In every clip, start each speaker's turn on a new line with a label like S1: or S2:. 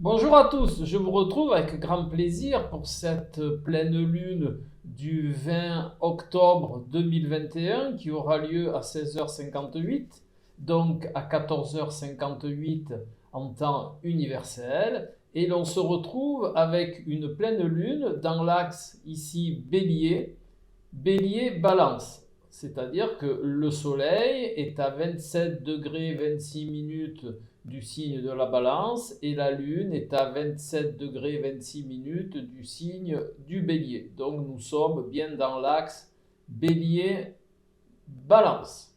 S1: Bonjour à tous, je vous retrouve avec grand plaisir pour cette pleine lune du 20 octobre 2021 qui aura lieu à 16h58, donc à 14h58 en temps universel. Et l'on se retrouve avec une pleine lune dans l'axe ici Bélier, Bélier-Balance. C'est-à-dire que le Soleil est à 27 degrés 26 minutes du signe de la Balance et la Lune est à 27 degrés 26 minutes du signe du Bélier. Donc nous sommes bien dans l'axe Bélier-Balance.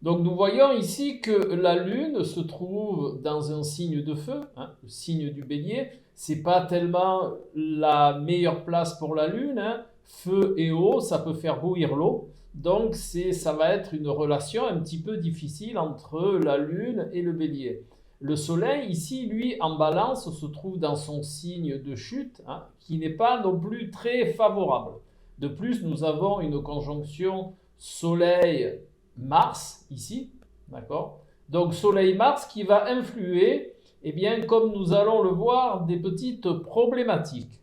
S1: Donc nous voyons ici que la Lune se trouve dans un signe de feu, le signe du Bélier. C'est pas tellement la meilleure place pour la Lune, feu et eau, ça peut faire bouillir l'eau. Donc ça va être une relation un petit peu difficile entre la Lune et le Bélier. Le Soleil, ici, lui, en Balance, se trouve dans son signe de chute, qui n'est pas non plus très favorable. De plus, nous avons une conjonction Soleil-Mars, ici, d'accord? Donc Soleil-Mars qui va influer, eh bien, comme nous allons le voir, des petites problématiques.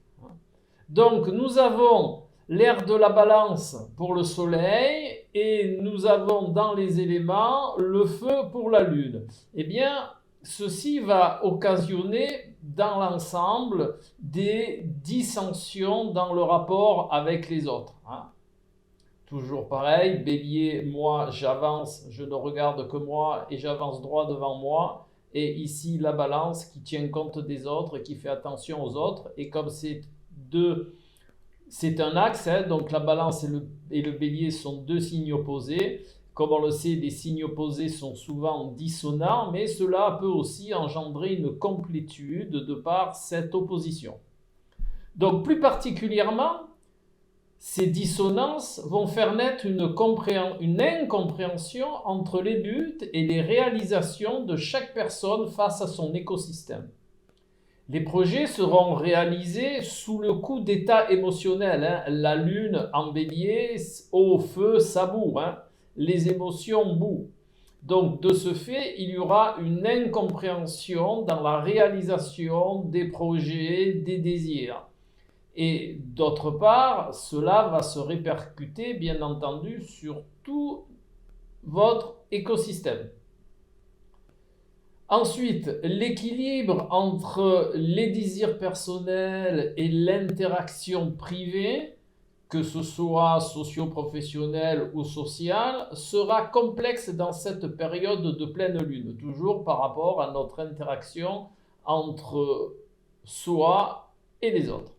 S1: Donc nous avons l'air de la Balance pour le Soleil et nous avons dans les éléments le feu pour la Lune. Eh bien, ceci va occasionner dans l'ensemble des dissensions dans le rapport avec les autres. Toujours pareil, Bélier, moi j'avance, je ne regarde que moi et j'avance droit devant moi. Et ici la Balance qui tient compte des autres, qui fait attention aux autres. Et comme c'est un axe, donc la Balance et le Bélier sont deux signes opposés. Comme on le sait, les signes opposés sont souvent dissonants, mais cela peut aussi engendrer une complétude de par cette opposition. Donc plus particulièrement, ces dissonances vont faire naître une incompréhension entre les buts et les réalisations de chaque personne face à son écosystème. Les projets seront réalisés sous le coup d'état émotionnel. La Lune en Bélier, au feu, ça boue. Les émotions bouent. Donc, de ce fait, il y aura une incompréhension dans la réalisation des projets, des désirs. Et d'autre part, cela va se répercuter, bien entendu, sur tout votre écosystème. Ensuite, l'équilibre entre les désirs personnels et l'interaction privée, que ce soit socio-professionnelle ou sociale, sera complexe dans cette période de pleine lune, toujours par rapport à notre interaction entre soi et les autres.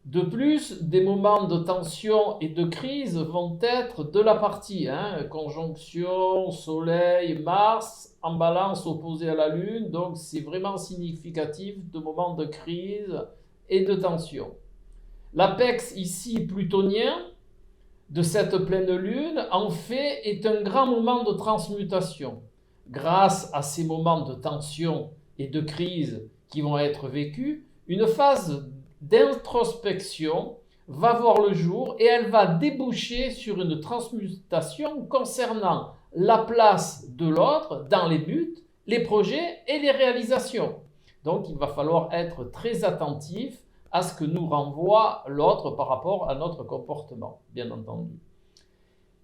S1: De plus, des moments de tension et de crise vont être de la partie. Conjonction Soleil-Mars en Balance opposé à la Lune, donc c'est vraiment significatif de moments de crise et de tension. L'apex ici plutonien de cette pleine lune, en fait, est un grand moment de transmutation. Grâce à ces moments de tension et de crise qui vont être vécus, une phase d'introspection va voir le jour et elle va déboucher sur une transmutation concernant la place de l'autre dans les buts, les projets et les réalisations. Donc il va falloir être très attentif à ce que nous renvoie l'autre par rapport à notre comportement, bien entendu.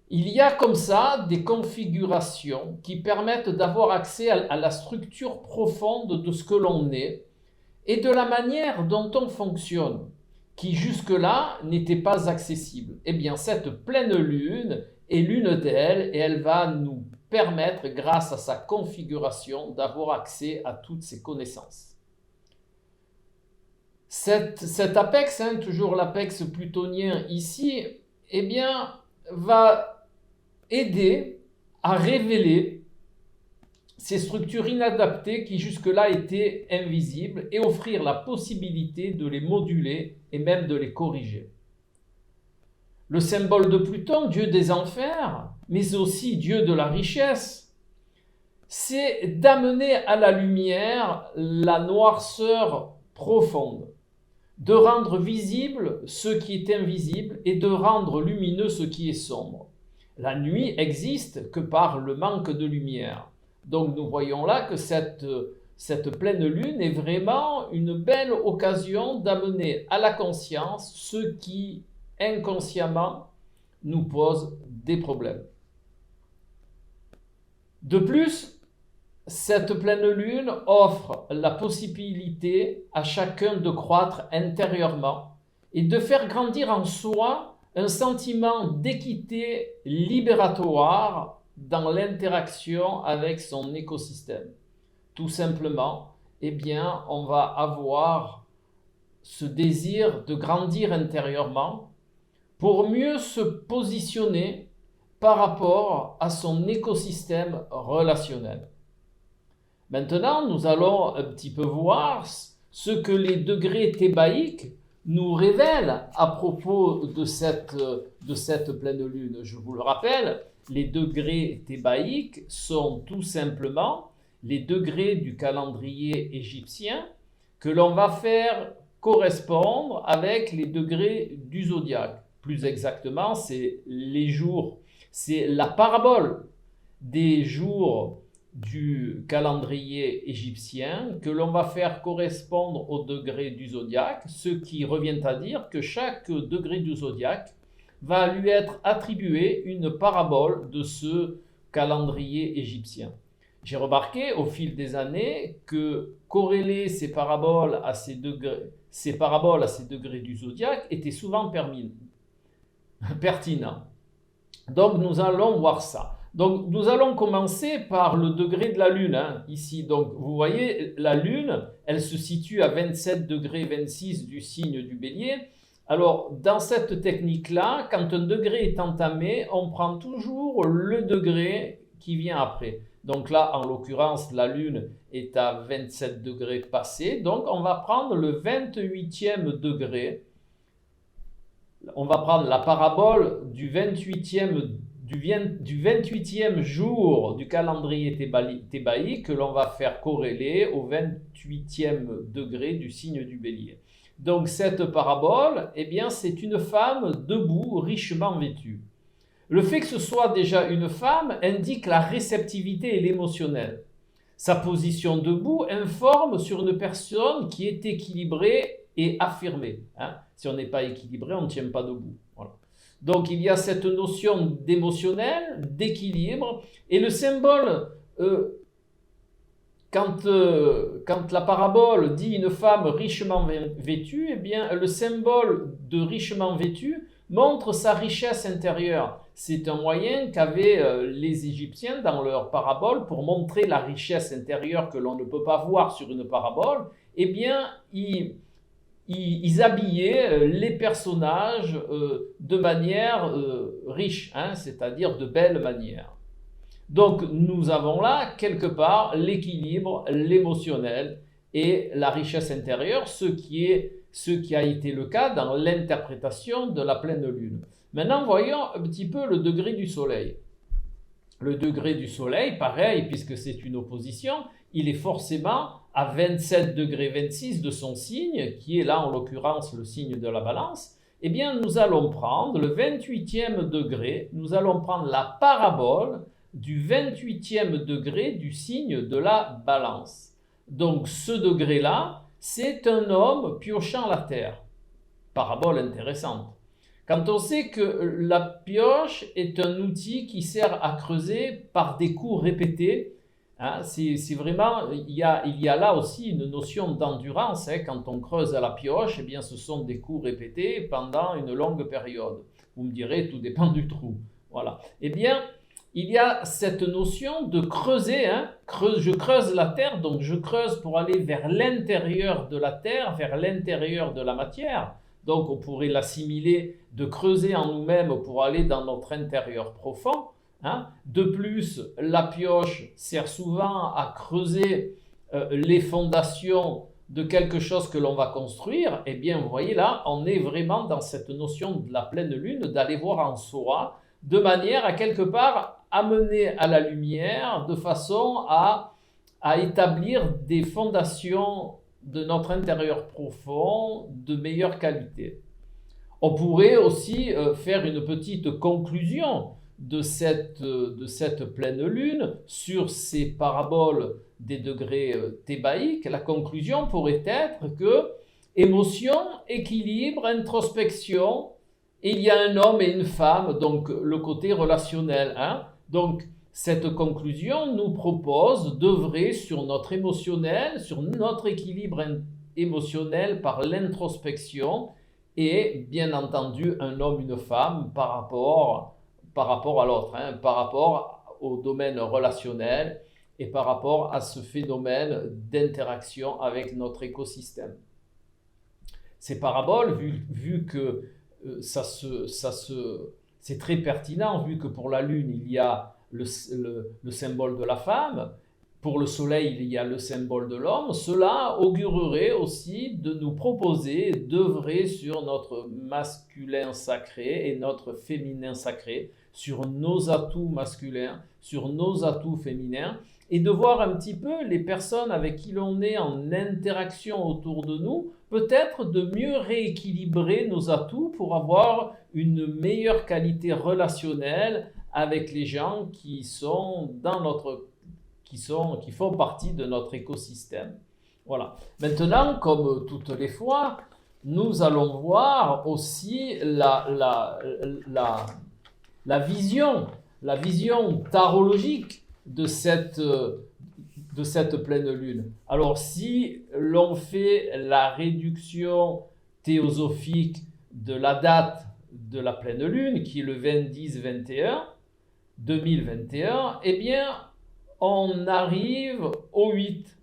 S1: Il y a comme ça des configurations qui permettent d'avoir accès à la structure profonde de ce que l'on est et de la manière dont on fonctionne, qui jusque-là n'était pas accessible. Eh bien, cette pleine lune est l'une d'elles et elle va nous permettre, grâce à sa configuration, d'avoir accès à toutes ces connaissances. Cet apex, toujours l'apex plutonien ici, eh bien, va aider à révéler ces structures inadaptées qui jusque-là étaient invisibles et offrir la possibilité de les moduler et même de les corriger. Le symbole de Pluton, dieu des enfers, mais aussi dieu de la richesse, c'est d'amener à la lumière la noirceur profonde, de rendre visible ce qui est invisible et de rendre lumineux ce qui est sombre. La nuit existe que par le manque de lumière. Donc nous voyons là que cette cette pleine lune est vraiment une belle occasion d'amener à la conscience ce qui inconsciemment nous pose des problèmes. De plus, cette pleine lune offre la possibilité à chacun de croître intérieurement et de faire grandir en soi un sentiment d'équité libératoire dans l'interaction avec son écosystème. Tout simplement, eh bien, on va avoir ce désir de grandir intérieurement pour mieux se positionner par rapport à son écosystème relationnel. Maintenant, nous allons un petit peu voir ce que les degrés thébaïques nous révèlent à propos de cette pleine lune. Je vous le rappelle, les degrés thébaïques sont tout simplement les degrés du calendrier égyptien que l'on va faire correspondre avec les degrés du zodiaque. Plus exactement, c'est les jours, c'est la parabole des jours du calendrier égyptien que l'on va faire correspondre au degré du zodiaque, ce qui revient à dire que chaque degré du zodiaque va lui être attribué une parabole de ce calendrier égyptien. J'ai remarqué au fil des années que corréler ces paraboles à ces degrés du zodiaque était souvent pertinent. Donc nous allons voir ça. Donc nous allons commencer par le degré de la lune, ici. Donc vous voyez, la lune, elle se situe à 27 degrés 26 du signe du bélier. Alors dans cette technique-là, quand un degré est entamé, on prend toujours le degré qui vient après. Donc là, en l'occurrence, la lune est à 27 degrés passés. Donc on va prendre le 28e degré. On va prendre la parabole du 28e jour du calendrier thébaïque que l'on va faire corréler au 28e degré du signe du bélier. Donc cette parabole, eh bien, c'est une femme debout, richement vêtue. Le fait que ce soit déjà une femme indique la réceptivité et l'émotionnel. Sa position debout informe sur une personne qui est équilibrée et affirmée. Si on n'est pas équilibré, on ne tient pas debout. Voilà. Donc il y a cette notion d'émotionnel, d'équilibre, et le symbole, quand la parabole dit une femme richement vêtue, eh bien le symbole de richement vêtue montre sa richesse intérieure. C'est un moyen qu'avaient les Égyptiens dans leur parabole pour montrer la richesse intérieure que l'on ne peut pas voir sur une parabole. Eh bien, ils habillaient les personnages de manière riche, c'est-à-dire de belle manière. Donc nous avons là quelque part l'équilibre, l'émotionnel et la richesse intérieure, ce qui a été le cas dans l'interprétation de la pleine lune. Maintenant, voyons un petit peu le degré du soleil. Le degré du soleil, pareil, puisque c'est une opposition, il est forcément à 27 degrés 26 de son signe, qui est là en l'occurrence le signe de la balance. Eh bien, nous allons prendre le 28e degré, nous allons prendre la parabole du 28e degré du signe de la balance. Donc ce degré-là, c'est un homme piochant la terre. Parabole intéressante. Quand on sait que la pioche est un outil qui sert à creuser par des coups répétés, c'est vraiment, il y a là aussi une notion d'endurance. Quand on creuse à la pioche, eh bien, ce sont des coups répétés pendant une longue période. Vous me direz, tout dépend du trou. Voilà. Eh bien, il y a cette notion de creuser. Je creuse la terre, donc je creuse pour aller vers l'intérieur de la terre, vers l'intérieur de la matière. Donc on pourrait l'assimiler de creuser en nous-mêmes pour aller dans notre intérieur profond. De plus, la pioche sert souvent à creuser les fondations de quelque chose que l'on va construire. Eh bien, vous voyez là, on est vraiment dans cette notion de la pleine lune, d'aller voir en soi, de manière à quelque part amener à la lumière, de façon à établir des fondations de notre intérieur profond de meilleure qualité. On pourrait aussi faire une petite conclusion de cette pleine lune sur ces paraboles des degrés thébaïques, la conclusion pourrait être que émotion, équilibre, introspection, il y a un homme et une femme, donc le côté relationnel. Donc, cette conclusion nous propose d'œuvrer sur notre émotionnel, sur notre équilibre émotionnel par l'introspection et bien entendu un homme, une femme par rapport à l'autre, par rapport au domaine relationnel et par rapport à ce phénomène d'interaction avec notre écosystème. Ces paraboles, vu que c'est très pertinent, vu que pour la Lune, il y a le symbole de la femme, pour le Soleil, il y a le symbole de l'homme, cela augurerait aussi de nous proposer d'œuvrer sur notre masculin sacré et notre féminin sacré, sur nos atouts masculins, sur nos atouts féminins, et de voir un petit peu les personnes avec qui l'on est en interaction autour de nous, peut-être de mieux rééquilibrer nos atouts pour avoir une meilleure qualité relationnelle avec les gens qui font partie de notre écosystème. Voilà. Maintenant, comme toutes les fois, nous allons voir aussi la vision tarologique de cette pleine lune. Alors, si l'on fait la réduction théosophique de la date de la pleine lune, qui est le 20-10-21, 2021, eh bien, on arrive au 8.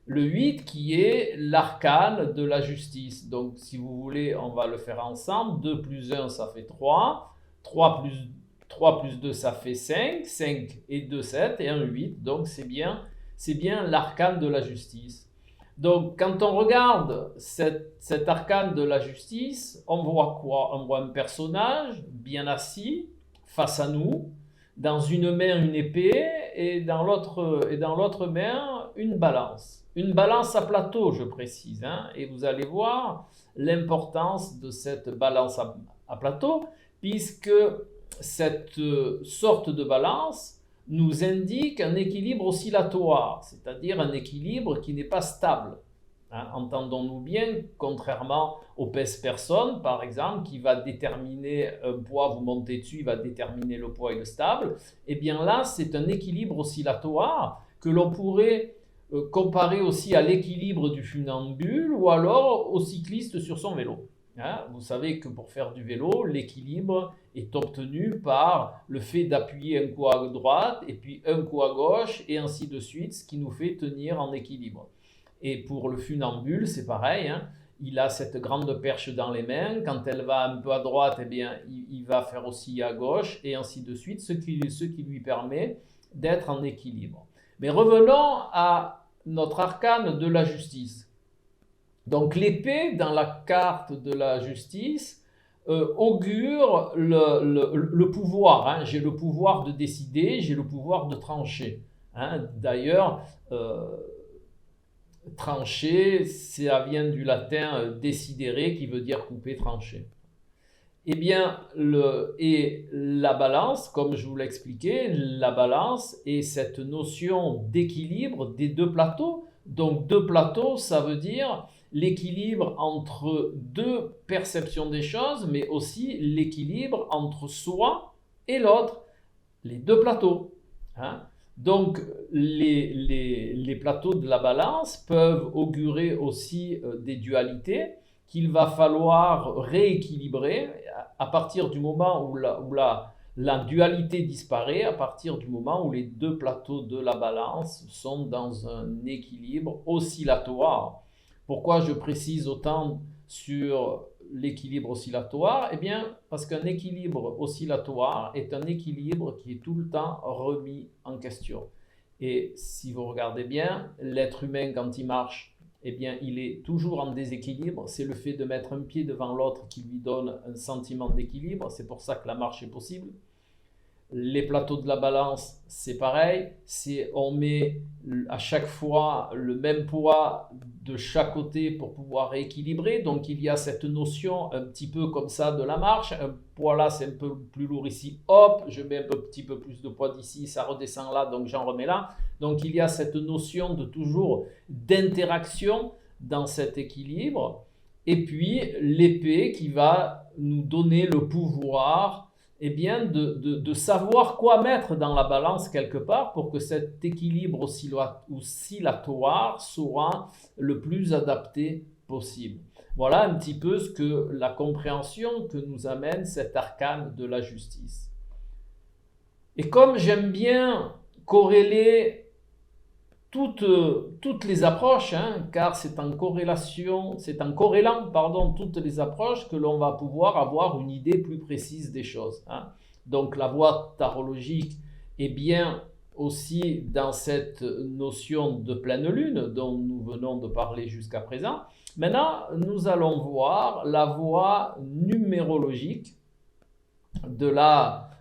S1: Le 8 qui est l'arcane de la justice. Donc, si vous voulez, on va le faire ensemble. 2 plus 1, ça fait 3. 3 plus 2, ça fait 5. 5 et 2, 7 et 1, 8. Donc, c'est bien l'arcane de la justice. Donc, quand on regarde cet arcane de la justice, on voit quoi? On voit un personnage bien assis face à nous, dans une main une épée et dans l'autre main une balance. Une balance à plateau, je précise, et vous allez voir l'importance de cette balance à plateau, puisque cette sorte de balance nous indique un équilibre oscillatoire, c'est-à-dire un équilibre qui n'est pas stable. Entendons-nous bien, contrairement au pèse-personne, par exemple, qui va déterminer un poids, vous montez dessus, il va déterminer le poids et le stable, et bien là, c'est un équilibre oscillatoire que l'on pourrait comparer aussi à l'équilibre du funambule ou alors au cycliste sur son vélo. Vous savez que pour faire du vélo, l'équilibre est obtenu par le fait d'appuyer un coup à droite et puis un coup à gauche et ainsi de suite, ce qui nous fait tenir en équilibre. Et pour le funambule, c'est pareil, il a cette grande perche dans les mains, quand elle va un peu à droite, eh bien, il va faire aussi à gauche et ainsi de suite, ce qui lui permet d'être en équilibre. Mais revenons à notre arcane de la justice. Donc l'épée dans la carte de la justice augure le pouvoir. J'ai le pouvoir de décider, j'ai le pouvoir de trancher. D'ailleurs, trancher, ça vient du latin decidere qui veut dire couper, trancher. Eh bien, la balance, comme je vous l'expliquais, la balance est cette notion d'équilibre des deux plateaux. Donc, deux plateaux, ça veut dire l'équilibre entre deux perceptions des choses, mais aussi l'équilibre entre soi et l'autre, les deux plateaux. Donc, les plateaux de la balance peuvent augurer aussi des dualités qu'il va falloir rééquilibrer à partir du moment où la dualité disparaît, à partir du moment où les deux plateaux de la balance sont dans un équilibre oscillatoire. Pourquoi je précise autant sur l'équilibre oscillatoire? Eh bien, parce qu'un équilibre oscillatoire est un équilibre qui est tout le temps remis en question. Et si vous regardez bien, l'être humain, quand il marche, eh bien, il est toujours en déséquilibre. C'est le fait de mettre un pied devant l'autre qui lui donne un sentiment d'équilibre. C'est pour ça que la marche est possible. Les plateaux de la balance, c'est pareil, on met à chaque fois le même poids de chaque côté pour pouvoir rééquilibrer. Donc il y a cette notion un petit peu comme ça de la marche. Un poids là, c'est un peu plus lourd ici, hop, je mets un petit peu plus de poids d'ici, ça redescend là, donc j'en remets là. Donc il y a cette notion de toujours d'interaction dans cet équilibre. Et puis l'épée qui va nous donner le pouvoir bien de savoir quoi mettre dans la balance quelque part pour que cet équilibre oscillatoire soit le plus adapté possible. Voilà un petit peu la compréhension que nous amène cet arcane de la justice. Et comme j'aime bien corréler toutes les approches, car c'est en corrélant toutes les approches que l'on va pouvoir avoir une idée plus précise des choses. Donc la voie tarologique est bien aussi dans cette notion de pleine lune dont nous venons de parler jusqu'à présent. Maintenant, nous allons voir la voie numérologique de la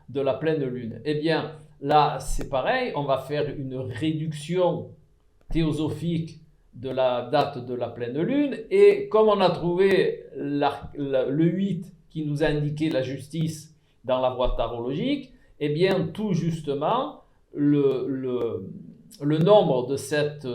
S1: pleine lune. Eh bien, là, c'est pareil, on va faire une réduction théosophique de la date de la pleine lune, et comme on a trouvé le 8 qui nous a indiqué la justice dans la voie tarologique, eh bien tout justement le nombre de cette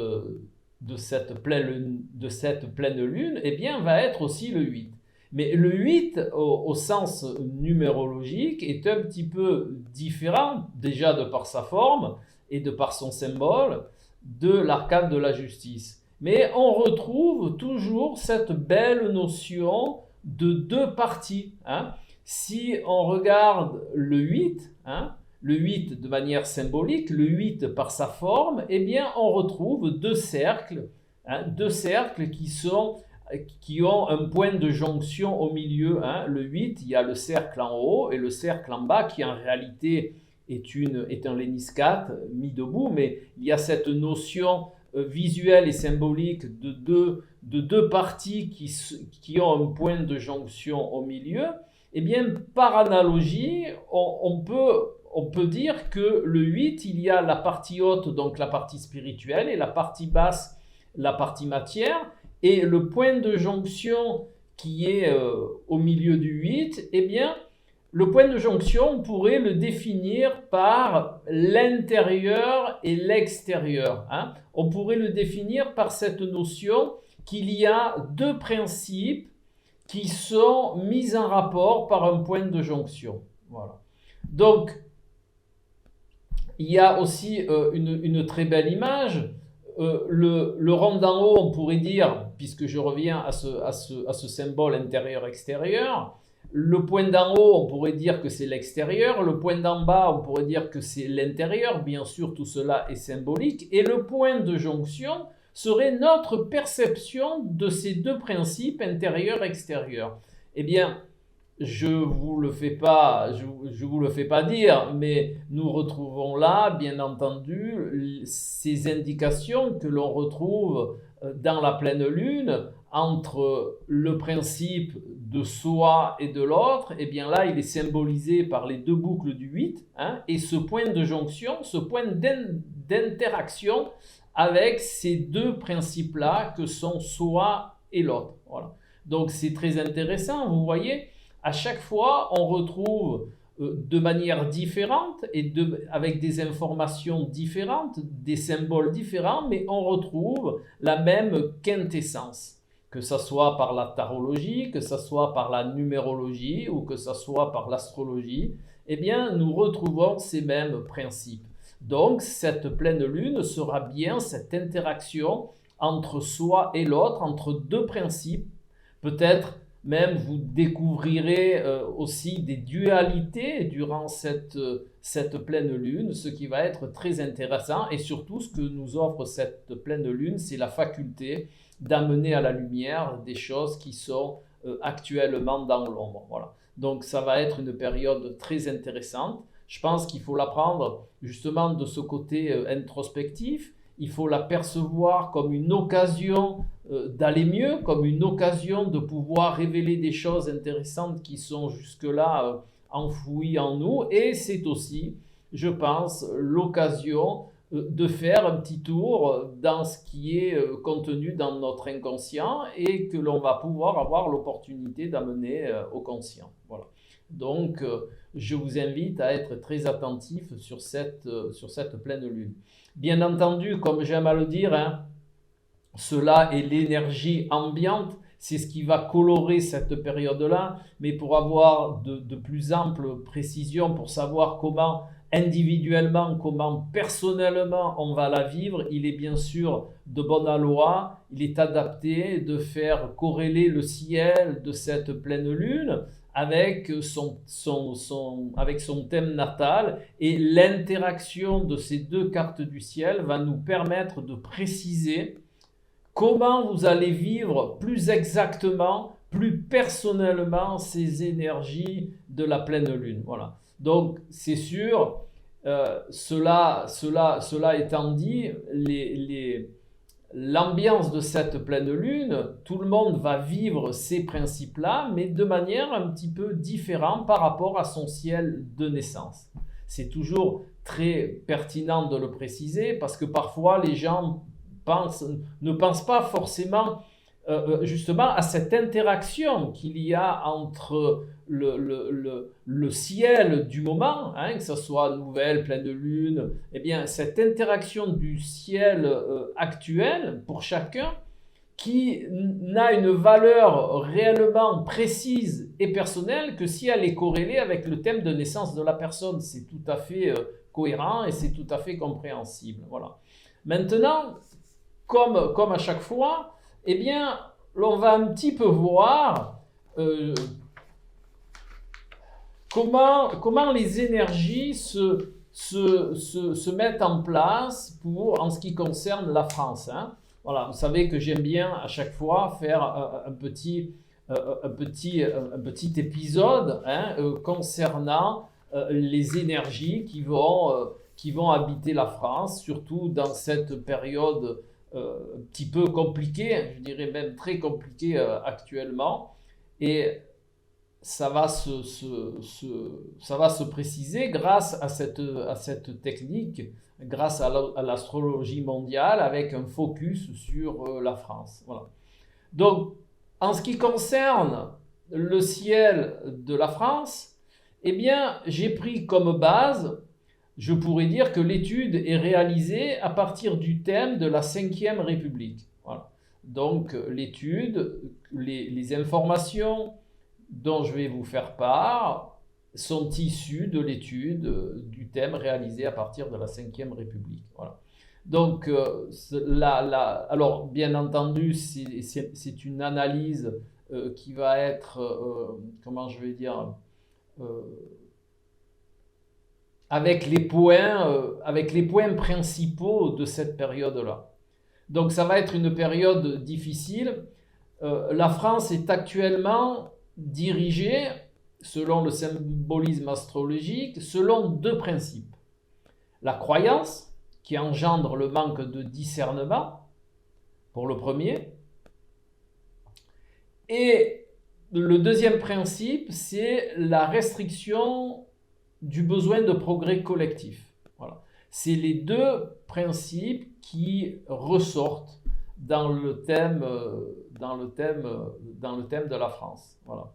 S1: pleine lune eh bien, va être aussi le 8. Mais le 8 au sens numérologique est un petit peu différent déjà de par sa forme et de par son symbole de l'arcane de la justice. Mais on retrouve toujours cette belle notion de deux parties. Si on regarde le 8, le 8 de manière symbolique, le 8 par sa forme, eh bien on retrouve deux cercles qui ont un point de jonction au milieu. Le 8, il y a le cercle en haut et le cercle en bas qui en réalité est un léniscate mis debout, mais il y a cette notion visuelle et symbolique de deux parties qui ont un point de jonction au milieu. Eh bien, par analogie, on peut dire que le 8, il y a la partie haute, donc la partie spirituelle, et la partie basse, la partie matière, et le point de jonction qui est au milieu du 8, eh bien, le point de jonction, on pourrait le définir par l'intérieur et l'extérieur. On pourrait le définir par cette notion qu'il y a deux principes qui sont mis en rapport par un point de jonction. Voilà. Donc, il y a aussi une très belle image. Le rond d'en haut, on pourrait dire, puisque je reviens à ce symbole intérieur-extérieur, le point d'en haut, on pourrait dire que c'est l'extérieur, le point d'en bas, on pourrait dire que c'est l'intérieur, bien sûr tout cela est symbolique, et le point de jonction serait notre perception de ces deux principes intérieur-extérieur. Eh bien, je vous le fais pas dire, mais nous retrouvons là, bien entendu, ces indications que l'on retrouve dans la pleine lune entre le principe de soi et de l'autre. Eh bien là, il est symbolisé par les deux boucles du 8, et ce point de jonction, ce point d'interaction avec ces deux principes-là que sont soi et l'autre. Voilà. Donc c'est très intéressant, vous voyez. À chaque fois, on retrouve de manière différente et avec des informations différentes, des symboles différents, mais on retrouve la même quintessence. Que ce soit par la tarologie, que ce soit par la numérologie ou que ce soit par l'astrologie, eh bien, nous retrouvons ces mêmes principes. Donc, cette pleine lune sera bien cette interaction entre soi et l'autre, entre deux principes. Peut-être même vous découvrirez aussi des dualités durant cette pleine lune, ce qui va être très intéressant. Et surtout, ce que nous offre cette pleine lune, c'est la faculté d'amener à la lumière des choses qui sont actuellement dans l'ombre. Voilà. Donc ça va être une période très intéressante. Je pense qu'il faut la prendre justement de ce côté introspectif. Il faut la percevoir comme une occasion d'aller mieux, comme une occasion de pouvoir révéler des choses intéressantes qui sont jusque-là enfouies en nous. Et c'est aussi je pense, l'occasion de faire un petit tour dans ce qui est contenu dans notre inconscient et que l'on va pouvoir avoir l'opportunité d'amener au conscient. Voilà. Donc, je vous invite à être très attentif sur cette pleine lune. Bien entendu, comme j'aime à le dire, hein, cela est l'énergie ambiante, c'est ce qui va colorer cette période-là, mais pour avoir de plus amples précisions, pour savoir comment individuellement, comment personnellement on va la vivre, il est bien sûr de bonne loi, il est adapté de faire corréler le ciel de cette pleine lune avec avec son thème natal, et l'interaction de ces deux cartes du ciel va nous permettre de préciser comment vous allez vivre plus exactement, plus personnellement ces énergies de la pleine lune. Voilà. Donc, c'est sûr, cela étant dit, l'ambiance de cette pleine lune, tout le monde va vivre ces principes-là, mais de manière un petit peu différente par rapport à son ciel de naissance. C'est toujours très pertinent de le préciser parce que parfois les gens ne pensent pas forcément justement à cette interaction qu'il y a entre le ciel du moment, hein, que ce soit nouvelle, pleine de lune, eh bien cette interaction du ciel actuel pour chacun qui n'a une valeur réellement précise et personnelle que si elle est corrélée avec le thème de naissance de la personne. C'est tout à fait cohérent et c'est tout à fait compréhensible. Voilà. Maintenant, comme à chaque fois, eh bien, l'on va un petit peu voir comment les énergies se mettent en place en ce qui concerne la France. Hein. Voilà, vous savez que j'aime bien à chaque fois faire un petit épisode hein, concernant les énergies qui vont habiter la France, surtout dans cette période un petit peu compliquée, je dirais même très compliquée actuellement. Et ça va se préciser grâce à cette technique, grâce à l'astrologie mondiale, avec un focus sur la France. Voilà. Donc, en ce qui concerne le ciel de la France, eh bien, j'ai pris comme base, je pourrais dire que l'étude est réalisée à partir du thème de la Ve République. Voilà. Donc, l'étude, les informations dont je vais vous faire part sont issues de l'étude du thème réalisé à partir de la Ve République. Voilà. Donc, alors, bien entendu, c'est une analyse qui va être, comment je vais dire, avec les points principaux de cette période-là. Donc, ça va être une période difficile. La France est actuellement dirigée, selon le symbolisme astrologique, selon deux principes. La croyance, qui engendre le manque de discernement, pour le premier. Et le deuxième principe, c'est la restriction du besoin de progrès collectif. Voilà. C'est les deux principes qui ressortent dans le thème de la France. Voilà.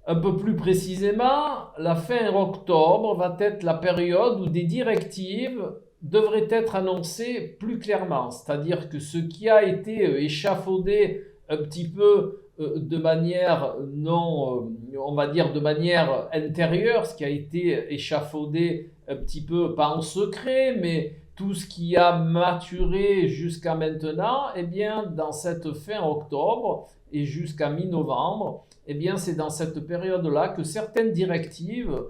S1: Un peu plus précisément, la fin octobre va être la période où des directives devraient être annoncées plus clairement. C'est-à-dire que ce qui a été échafaudé un petit peu de manière on va dire de manière intérieure, ce qui a été échafaudé un petit peu, pas en secret, mais tout ce qui a maturé jusqu'à maintenant, eh bien, dans cette fin octobre et jusqu'à mi-novembre, eh bien, c'est dans cette période-là que certaines directives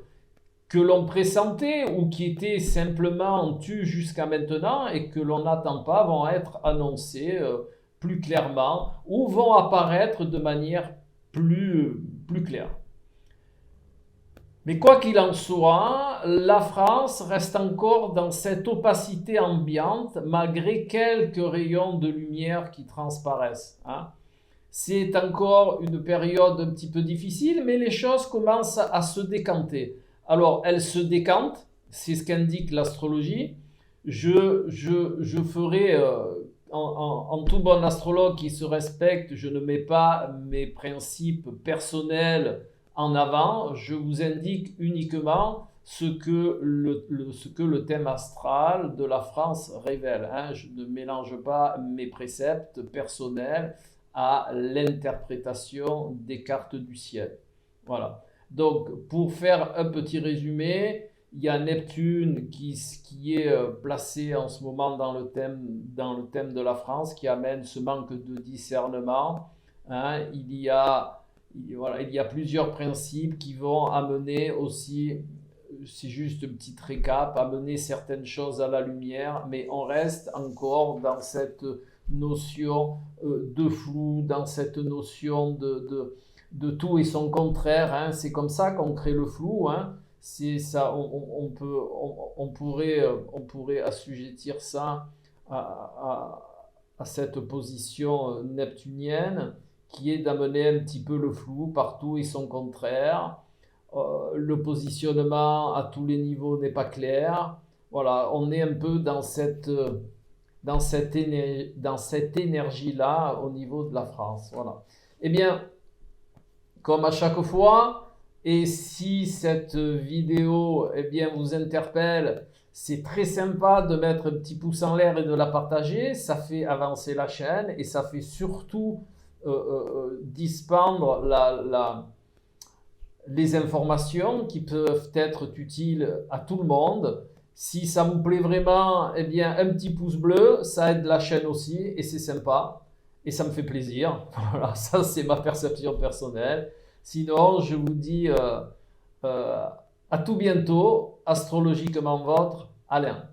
S1: que l'on pressentait ou qui étaient simplement tues jusqu'à maintenant et que l'on n'attend pas vont être annoncées plus clairement ou vont apparaître de manière plus claire. Mais quoi qu'il en soit, la France reste encore dans cette opacité ambiante malgré quelques rayons de lumière qui transparaissent. Hein. C'est encore une période un petit peu difficile, mais les choses commencent à se décanter. Alors, elles se décantent c'est ce qu'indique l'astrologie. Je ferai, en tout bon astrologue qui se respecte, je ne mets pas mes principes personnels en avant, je vous indique uniquement ce que le thème astral de la France révèle, hein. Je ne mélange pas mes préceptes personnels à l'interprétation des cartes du ciel. Voilà. Donc, pour faire un petit résumé, il y a Neptune qui est placé en ce moment dans le thème de la France, qui amène ce manque de discernement, hein. Voilà, il y a plusieurs principes qui vont amener aussi, c'est juste un petit récap, amener certaines choses à la lumière, mais on reste encore dans cette notion de flou, dans cette notion de tout et son contraire, hein. C'est comme ça qu'on crée le flou, hein. C'est ça, on pourrait assujettir ça à cette position neptunienne qui est d'amener un petit peu le flou partout et son contraire. Le positionnement à tous les niveaux n'est pas clair. Voilà, on est un peu dans cette énergie-là au niveau de la France. Voilà. Eh bien, comme à chaque fois, et si cette vidéo eh bien, vous interpelle, c'est très sympa de mettre un petit pouce en l'air et de la partager. Ça fait avancer la chaîne et ça fait surtout dispendre les informations qui peuvent être utiles à tout le monde. Si ça vous plaît vraiment, eh bien, un petit pouce bleu, ça aide la chaîne aussi et c'est sympa et ça me fait plaisir. Voilà, ça c'est ma perception personnelle. Sinon, je vous dis à tout bientôt, astrologiquement votre Alain.